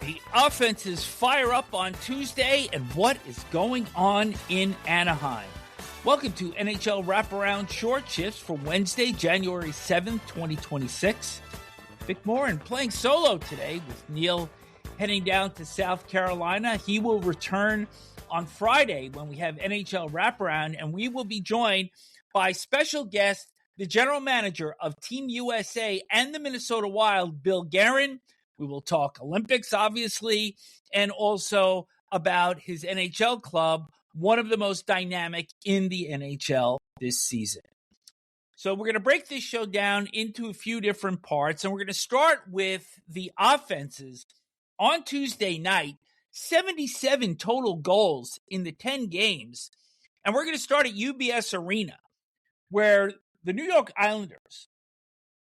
The offenses fire up on Tuesday, and what is going on in Anaheim? Welcome to NHL Wraparound Short Shifts for Wednesday, January 7th, 2026. Vic Morren playing solo today with Neil heading down to South Carolina. He will return on Friday when we have NHL Wraparound, and we will be joined by special guest, the general manager of Team USA and the Minnesota Wild, Bill Guerin. We will talk Olympics, obviously, and also about his NHL club, one of the most dynamic in the NHL this season. So we're going to break this show down into a few different parts, and we're going to start with the offenses. On Tuesday night, 77 total goals in the 10 games, and we're going to start at UBS Arena, where the New York Islanders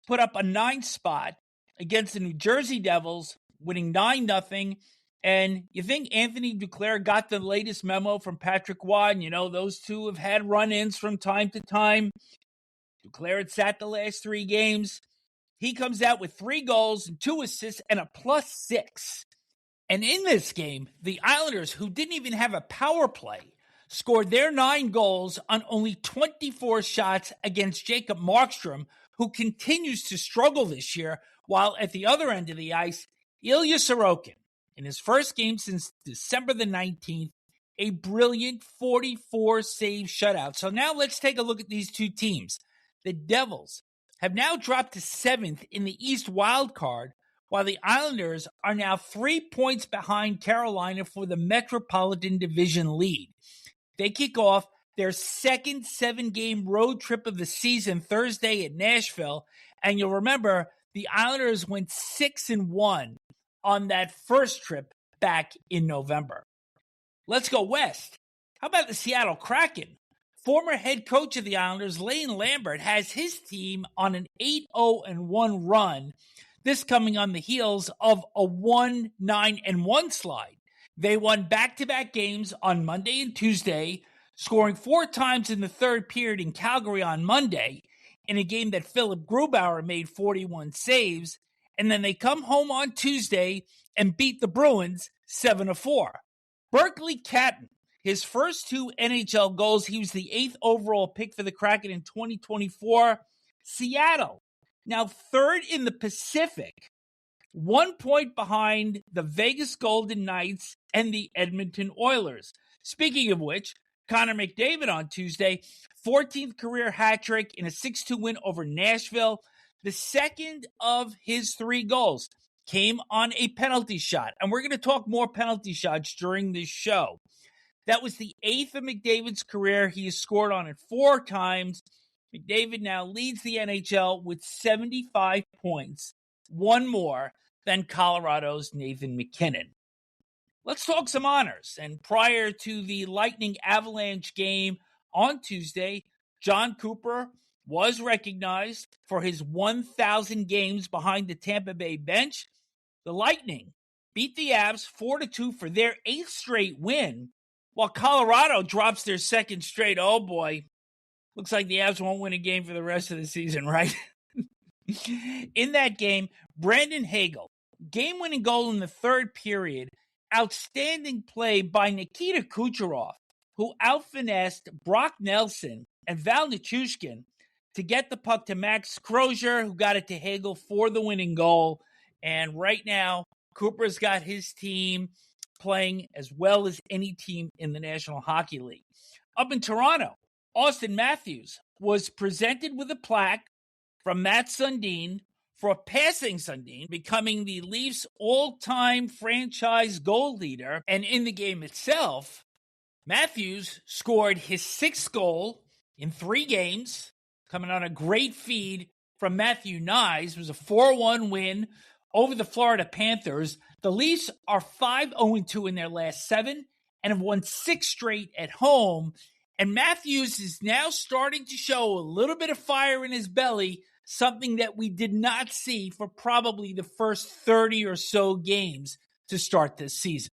put up a 9 spot against the New Jersey Devils, winning 9-0. And you think Anthony Duclair got the latest memo from Patrick Waugh? You know, those two have had run-ins from time to time. Duclair had sat the last 3 games. He comes out with 3 goals and 2 assists and a +6. And in this game, the Islanders, who didn't even have a power play, scored their 9 goals on only 24 shots against Jacob Markstrom, who continues to struggle this year, while at the other end of the ice, Ilya Sorokin, in his first game since December the 19th, a brilliant 44-save shutout. So now let's take a look at these two teams. The Devils have now dropped to 7th in the East wild card, while the Islanders are now 3 points behind Carolina for the Metropolitan Division lead. They kick off their second 7-game road trip of the season Thursday at Nashville, and you'll remember the Islanders went 6-1 on that first trip back in November. Let's go west. How about the Seattle Kraken? Former head coach of the Islanders, Lane Lambert, has his team on an 8-0-1 run, this coming on the heels of a 1-9-1 slide. They won back-to-back games on Monday and Tuesday, scoring 4 times in the third period in Calgary on Monday, in a game that Philip Grubauer made 41 saves, and then they come home on Tuesday and beat the Bruins 7-4. Berkeley Catton, his first 2 NHL goals, he was the 8th overall pick for the Kraken in 2024. Seattle, now 3rd in the Pacific, 1 point behind the Vegas Golden Knights and the Edmonton Oilers. Speaking of which, Connor McDavid on Tuesday, 14th career hat trick in a 6-2 win over Nashville. The second of his 3 goals came on a penalty shot, and we're going to talk more penalty shots during this show. That was the 8th of McDavid's career. He has scored on it 4 times. McDavid now leads the NHL with 75 points, 1 more than Colorado's Nathan MacKinnon. Let's talk some honors. And prior to the Lightning Avalanche game on Tuesday, John Cooper was recognized for his 1,000 games behind the Tampa Bay bench. The Lightning beat the Avs 4-2 for their 8th straight win, while Colorado drops their 2nd straight. Oh boy, looks like the Avs won't win a game for the rest of the season, right? In that game, Brandon Hagel, game-winning goal in the 3rd period, outstanding play by Nikita Kucherov, who out-finessed Brock Nelson and Val Nichushkin to get the puck to Max Crozier, who got it to Hagel for the winning goal. And right now, Cooper's got his team playing as well as any team in the National Hockey League. Up in Toronto, Auston Matthews was presented with a plaque from Matt Sundin for passing Sundin, becoming the Leafs' all-time franchise goal leader. And in the game itself, Matthews scored his 6th goal in 3 games, coming on a great feed from Matthew Nyes. It was a 4-1 win over the Florida Panthers. The Leafs are 5-0-2 in their last 7 and have won 6 straight at home. And Matthews is now starting to show a little bit of fire in his belly, something that we did not see for probably the first 30 or so games to start this season.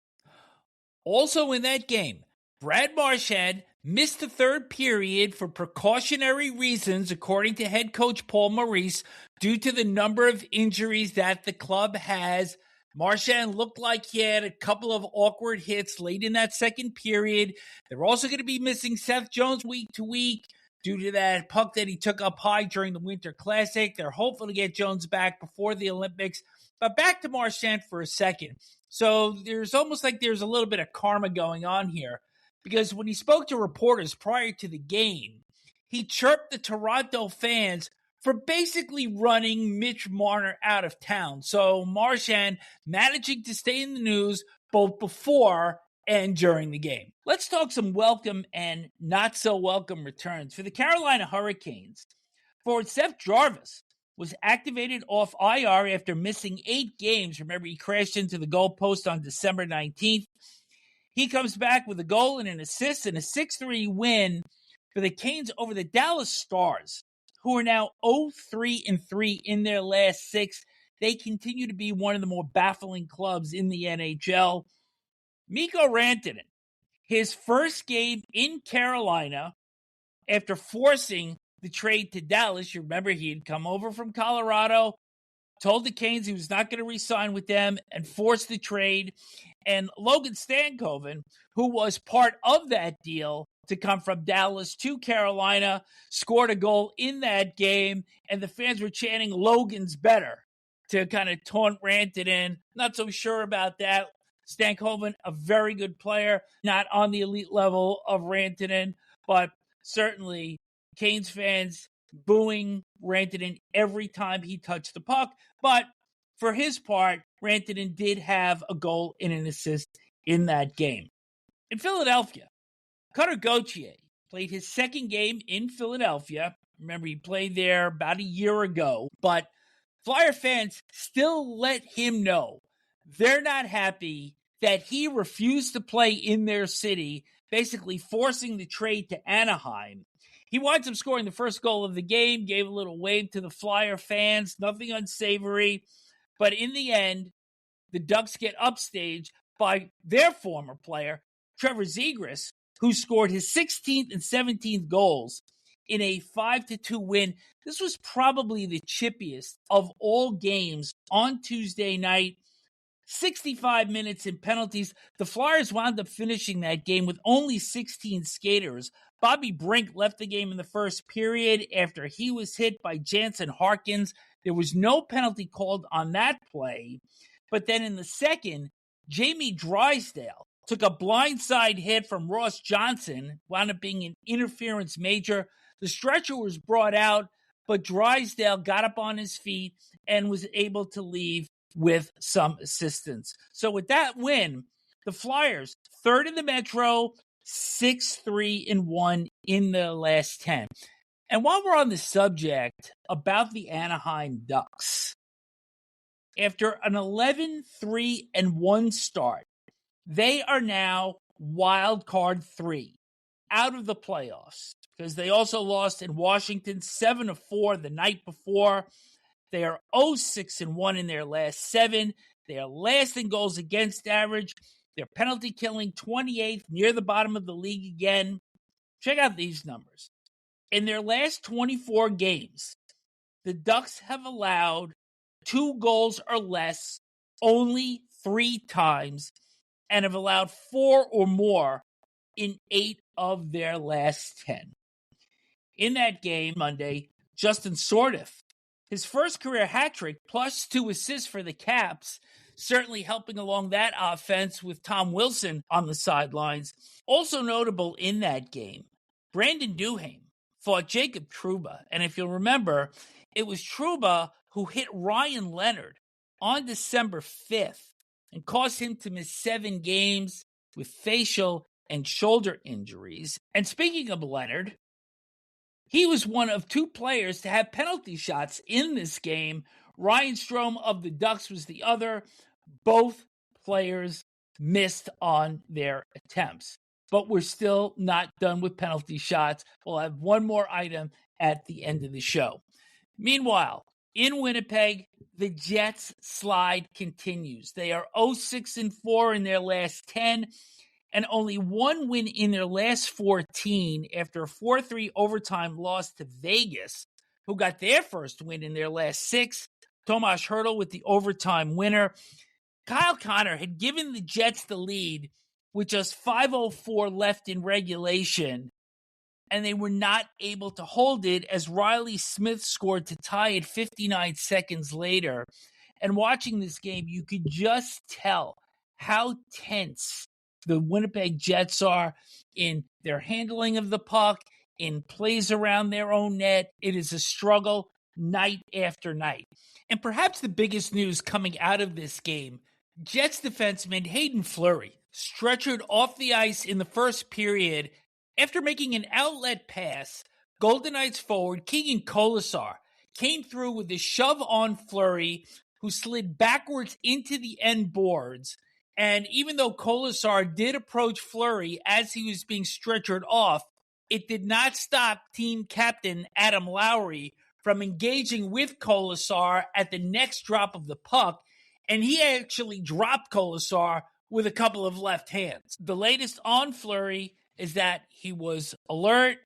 Also in that game, Brad Marchand missed the 3rd period for precautionary reasons, according to head coach Paul Maurice, due to the number of injuries that the club has Marchand looked like he had a couple of awkward hits late in that second period. They're also going to be missing Seth Jones week to week due to that puck that he took up high during the Winter Classic. They're hopeful to get Jones back before the Olympics. But back to Marchand for a second. So there's almost like there's a little bit of karma going on here, because when he spoke to reporters prior to the game, he chirped the Toronto fans for basically running Mitch Marner out of town. So Marchand managing to stay in the news both before and during the game. Let's talk some welcome and not so welcome returns. For the Carolina Hurricanes, forward Seth Jarvis was activated off IR after missing 8 games. Remember, he crashed into the goalpost on December 19th. He comes back with a goal and an assist and a 6-3 win for the Canes over the Dallas Stars, who are now 0-3-3 in their last 6. They continue to be one of the more baffling clubs in the NHL. Mikko Rantanen, his first game in Carolina after forcing the trade to Dallas. You remember, he had come over from Colorado, told the Canes he was not going to re-sign with them, and forced the trade. And Logan Stankoven, who was part of that deal to come from Dallas to Carolina, scored a goal in that game, and the fans were chanting Logan's better to kind of taunt Rantanen. Not so sure about that. Stankoven, a very good player, not on the elite level of Rantanen, but certainly Canes fans booing Rantanen every time he touched the puck. But for his part, Rantanen did have a goal and an assist in that game. In Philadelphia, Cutter Gauthier played his second game in Philadelphia. Remember, he played there about a year ago, but Flyer fans still let him know they're not happy that he refused to play in their city, basically forcing the trade to Anaheim. He winds up scoring the first goal of the game, gave a little wave to the Flyer fans, nothing unsavory. But in the end, the Ducks get upstaged by their former player, Trevor Zegras, who scored his 16th and 17th goals in a 5-2 win. This was probably the chippiest of all games on Tuesday night. 65 minutes in penalties. The Flyers wound up finishing that game with only 16 skaters. Bobby Brink left the game in the first period after he was hit by Jansen Harkins. There was no penalty called on that play. But then in the second, Jamie Drysdale took a blindside hit from Ross Johnson, wound up being an interference major. The stretcher was brought out, but Drysdale got up on his feet and was able to leave with some assistance. So with that win, the Flyers, third in the Metro, 6-3-1 in the last 10. And while we're on the subject about the Anaheim Ducks, after an 11-3-1 start, they are now wild card 3 out of the playoffs, because they also lost in Washington 7-4 the night before. They are 0-6-1 in their last 7. They are last in goals against average. They're penalty killing 28th, near the bottom of the league again. Check out these numbers. In their last 24 games, the Ducks have allowed 2 goals or less only 3 times and have allowed 4 or more in 8 of their last 10. In that game Monday, Justin Sordiff, his first career hat trick plus 2 assists for the Caps, certainly helping along that offense with Tom Wilson on the sidelines. Also notable in that game, Brandon Duhaime fought Jacob Trouba. And if you'll remember, it was Trouba who hit Ryan Leonard on December 5th and caused him to miss 7 games with facial and shoulder injuries. And speaking of Leonard, he was one of 2 players to have penalty shots in this game. Ryan Strome of the Ducks was the other. Both players missed on their attempts. But we're still not done with penalty shots. We'll have one more item at the end of the show. Meanwhile, in Winnipeg, the Jets' slide continues. They are 0-6-4 in their last 10. And only 1 win in their last 14 after a 4-3 overtime loss to Vegas, who got their first win in their last 6. Tomas Hertl with the overtime winner. Kyle Connor had given the Jets the lead with just 5:04 left in regulation, and they were not able to hold it as Riley Smith scored to tie it 59 seconds later. And watching this game, you could just tell how tense the Winnipeg Jets are in their handling of the puck, in plays around their own net. It is a struggle night after night. And perhaps the biggest news coming out of this game, Jets defenseman Hayden Fleury stretchered off the ice in the first period after making an outlet pass. Golden Knights forward Keegan Colasar came through with a shove on Fleury, who slid backwards into the end boards. And even though Colasar did approach Fleury as he was being stretchered off, it did not stop team captain Adam Lowry from engaging with Colasar at the next drop of the puck, and he actually dropped Colasar with a couple of left hands. The latest on Fleury is that he was alert,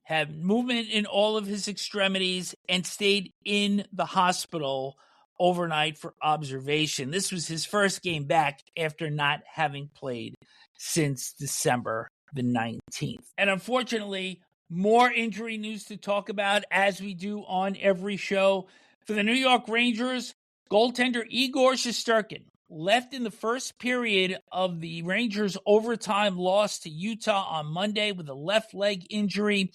had movement in all of his extremities, and stayed in the hospital overnight for observation. This was his first game back after not having played since December the 19th. And unfortunately, more injury news to talk about, as we do on every show. For the New York Rangers, goaltender Igor Shesterkin left in the first period of the Rangers' overtime loss to Utah on Monday with a left leg injury.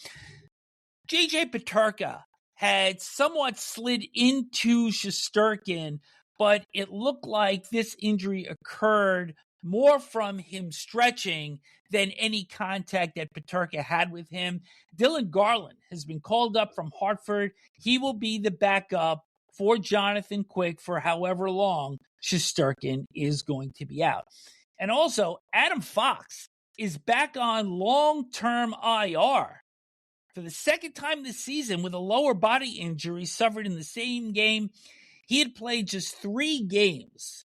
J.J. Peterka had somewhat slid into Shesterkin, but it looked like this injury occurred more from him stretching than any contact that Peterka had with him. Dylan Garland has been called up from Hartford. He will be the backup for Jonathan Quick for however long Shesterkin is going to be out. And also, Adam Fox is back on long-term IR for the second time this season with a lower body injury suffered in the same game. He had played just 3 games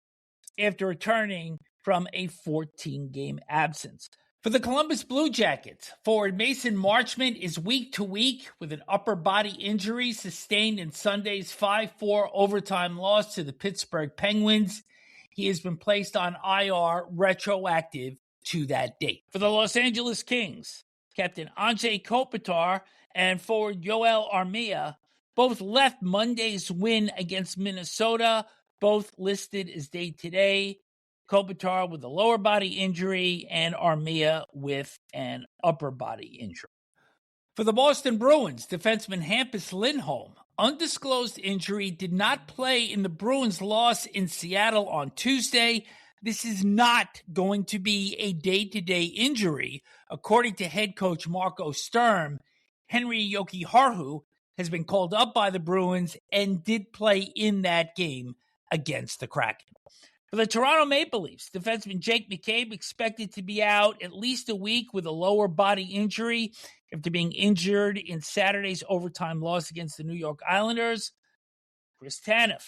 after returning from a 14-game absence. For the Columbus Blue Jackets, forward Mason Marchment is week to week with an upper body injury sustained in Sunday's 5-4 overtime loss to the Pittsburgh Penguins. He has been placed on IR retroactive to that date. For the Los Angeles Kings, Captain Anze Kopitar and forward Yoel Armia both left Monday's win against Minnesota, both listed as day-to-day. Kopitar with a lower body injury and Armia with an upper body injury. For the Boston Bruins, defenseman Hampus Lindholm, undisclosed injury, did not play in the Bruins' loss in Seattle on Tuesday. This is not going to be a day-to-day injury. According to head coach Marco Sturm, Henri Jokiharju has been called up by the Bruins and did play in that game against the Kraken. For the Toronto Maple Leafs, defenseman Jake McCabe expected to be out at least a week with a lower body injury after being injured in Saturday's overtime loss against the New York Islanders. Chris Tanev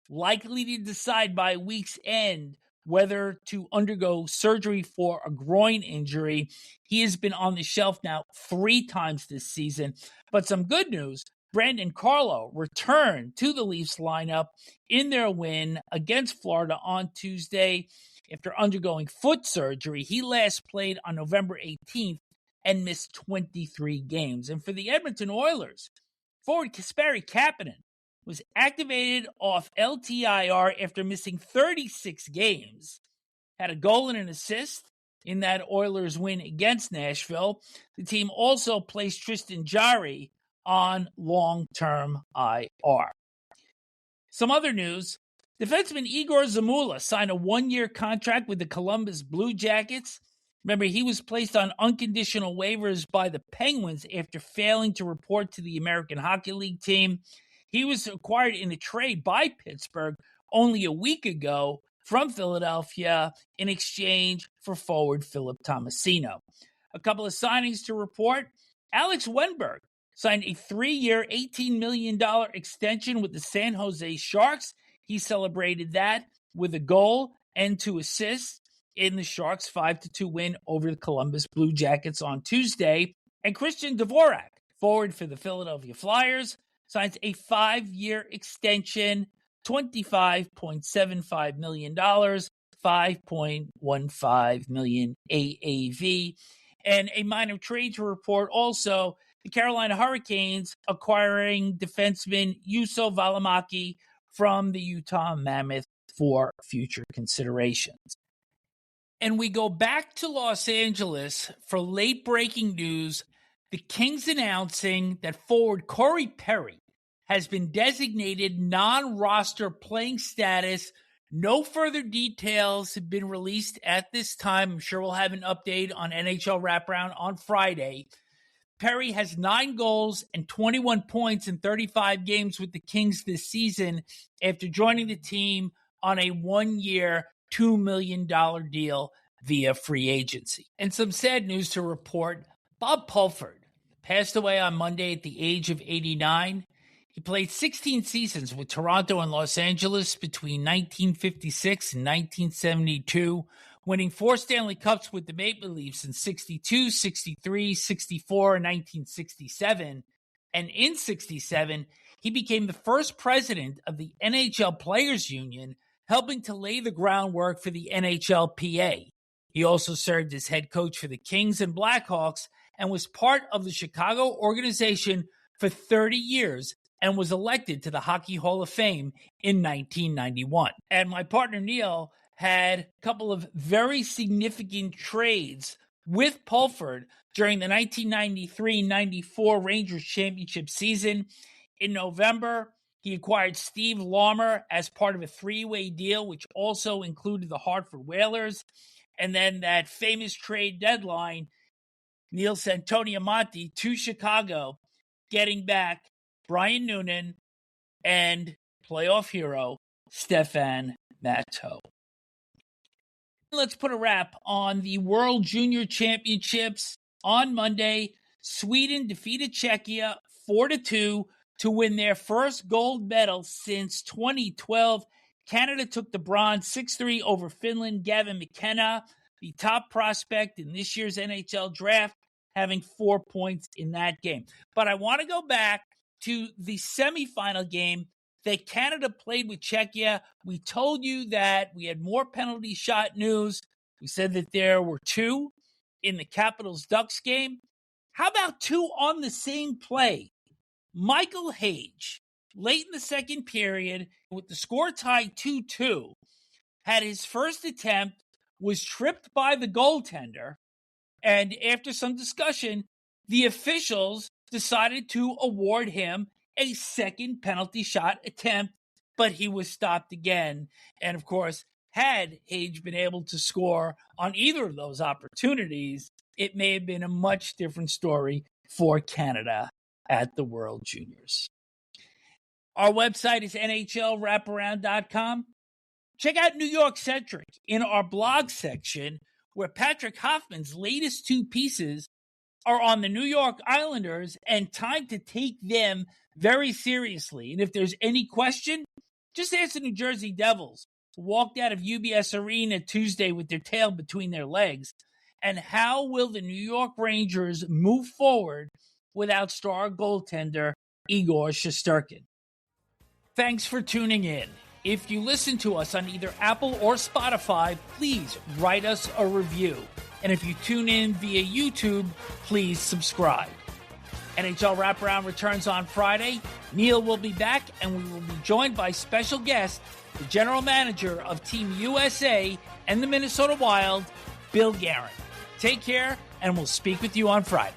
likely to decide by week's end whether to undergo surgery for a groin injury. He has been on the shelf now 3 times this season. But some good news, Brandon Carlo returned to the Leafs lineup in their win against Florida on Tuesday after undergoing foot surgery. He last played on November 18th and missed 23 games. And for the Edmonton Oilers, forward Kasperi Kapanen was activated off LTIR after missing 36 games, had a goal and an assist in that Oilers win against Nashville. The team also placed Tristan Jarry on long-term IR. Some other news, defenseman Igor Zamula signed a 1-year contract with the Columbus Blue Jackets. Remember, he was placed on unconditional waivers by the Penguins after failing to report to the American Hockey League team. He was acquired in a trade by Pittsburgh only a week ago from Philadelphia in exchange for forward Philip Tomasino. A couple of signings to report. Alex Wenberg signed a 3-year, $18 million extension with the San Jose Sharks. He celebrated that with a goal and 2 assists in the Sharks' 5-2 win over the Columbus Blue Jackets on Tuesday. And Christian Dvorak, forward for the Philadelphia Flyers, signs a 5-year extension, $25.75 million $5.15 million AAV. And a minor trade to report also, the Carolina Hurricanes acquiring defenseman JussoValimaki from the Utah Mammoth for future considerations. And we go back to Los Angeles for late-breaking news. The Kings announcing that forward Corey Perry has been designated non-roster playing status. No further details have been released at this time. I'm sure we'll have an update on NHL Wraparound on Friday. Perry has 9 goals and 21 points in 35 games with the Kings this season after joining the team on a 1-year, $2 million deal via free agency. And some sad news to report. Bob Pulford passed away on Monday at the age of 89. He played 16 seasons with Toronto and Los Angeles between 1956 and 1972, winning 4 Stanley Cups with the Maple Leafs in 62, 63, 64, and 1967. And in 67, he became the first president of the NHL Players Union, helping to lay the groundwork for the NHLPA. He also served as head coach for the Kings and Blackhawks and was part of the Chicago organization for 30 years and was elected to the Hockey Hall of Fame in 1991. And my partner Neil had a couple of very significant trades with Pulford during the 1993-94 Rangers championship season. In November, he acquired Steve Larmer as part of a 3-way deal, which also included the Hartford Whalers. And then that famous trade deadline, Neil Santoniamonte to Chicago, getting back Brian Noonan and playoff hero Stefan Matteau. Let's put a wrap on the World Junior Championships. On Monday, Sweden defeated Czechia 4-2 to win their first gold medal since 2012. Canada took the bronze 6-3 over Finland. Gavin McKenna, the top prospect in this year's NHL draft, having 4 points in that game. But I want to go back to the semifinal game that Canada played with Czechia. We told you that we had more penalty shot news. We said that there were 2 in the Capitals-Ducks game. How about 2 on the same play? Michael Hage, late in the second period, with the score tied 2-2, had his first attempt, was tripped by the goaltender, and after some discussion, the officials decided to award him a second penalty shot attempt, but he was stopped again. And of course, had Hage been able to score on either of those opportunities, it may have been a much different story for Canada at the World Juniors. Our website is NHLWraparound.com. Check out New York Centric in our blog section, where Patrick Hoffman's latest 2 pieces are on the New York Islanders and time to take them very seriously. And if there's any question, just ask the New Jersey Devils, who walked out of UBS Arena Tuesday with their tail between their legs. And how will the New York Rangers move forward without star goaltender Igor Shesterkin? Thanks for tuning in. If you listen to us on either Apple or Spotify, please write us a review. And if you tune in via YouTube, please subscribe. NHL Wraparound returns on Friday. Neil will be back, and we will be joined by special guest, the general manager of Team USA and the Minnesota Wild, Bill Guerin. Take care, and we'll speak with you on Friday.